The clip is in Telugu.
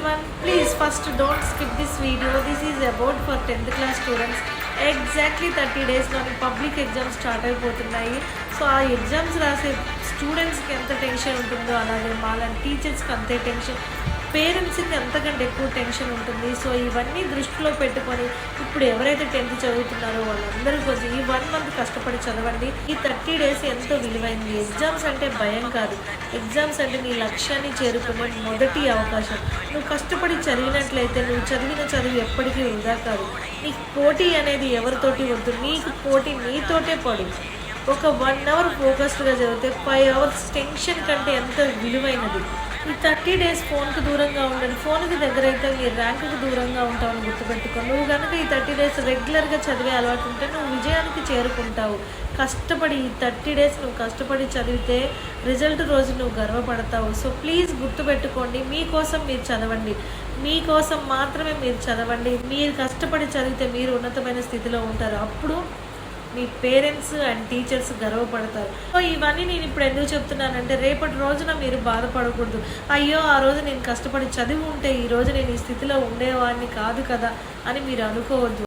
everyone, please first don't skip this video. This is about for 10th class students. Exactly 30 days లో పబ్లిక్ ఎగ్జామ్స్ స్టార్ట్ అయిపోతున్నాయి. సో ఆ ఎగ్జామ్స్ రాసే స్టూడెంట్స్కి ఎంత టెన్షన్ ఉంటుందో అలాగే మాలాంటి టీచర్స్కి అంతే టెన్షన్, పేరెంట్స్కి అంతకంటే ఎక్కువ టెన్షన్ ఉంటుంది. సో ఇవన్నీ దృష్టిలో పెట్టుకొని ఇప్పుడు ఎవరైతే 10th చదువుతున్నారో వాళ్ళందరూ కొంచెం ఈ 1 month కష్టపడి చదవండి. ఈ 30 days ఎంతో విలువైంది. ఎగ్జామ్స్ అంటే భయం కాదు, ఎగ్జామ్స్ అంటే నీ లక్ష్యాన్ని చేరుకునే మొదటి అవకాశం. నువ్వు కష్టపడి చదివినట్లయితే నువ్వు చదివిన చదువు ఎప్పటికీ వృధా కాదు. నీకు పోటీ అనేది ఎవరితోటి వద్దు, నీకు పోటీ నీతోటే పడు. ఒక 1 hour ఫోకస్డ్గా చదివితే 5 hours టెన్షన్ కంటే ఎంత విలువైనది. ఈ 30 days ఫోన్కి దూరంగా ఉండండి. ఫోన్కి దగ్గర అయితే నీ ర్యాంకుకి దూరంగా ఉంటావని గుర్తుపెట్టుకో. నువ్వు కనుక ఈ 30 days రెగ్యులర్గా చదివే అలవాటు ఉంటే నువ్వు విజయానికి చేరుకుంటావు. కష్టపడి ఈ 30 days నువ్వు కష్టపడి చదివితే రిజల్ట్ రోజు నువ్వు గర్వపడతావు. సో ప్లీజ్ గుర్తుపెట్టుకోండి, మీకోసం మీరు చదవండి, మీకోసం మాత్రమే మీరు చదవండి. మీరు కష్టపడి చదివితే మీరు ఉన్నతమైన స్థితిలో ఉంటారు. అప్పుడు మీ పేరెంట్స్ అండ్ టీచర్స్ గర్వపడతారు. సో ఇవన్నీ నేను ఇప్పుడు ఎందుకు చెప్తున్నానంటే రేపటి రోజున మీరు బాధపడకూడదు. అయ్యో ఆ రోజు నేను కష్టపడి చదివి ఉంటే ఈరోజు నేను ఈ స్థితిలో ఉండేవాడిని కాదు కదా అని మీరు అనుకోవద్దు.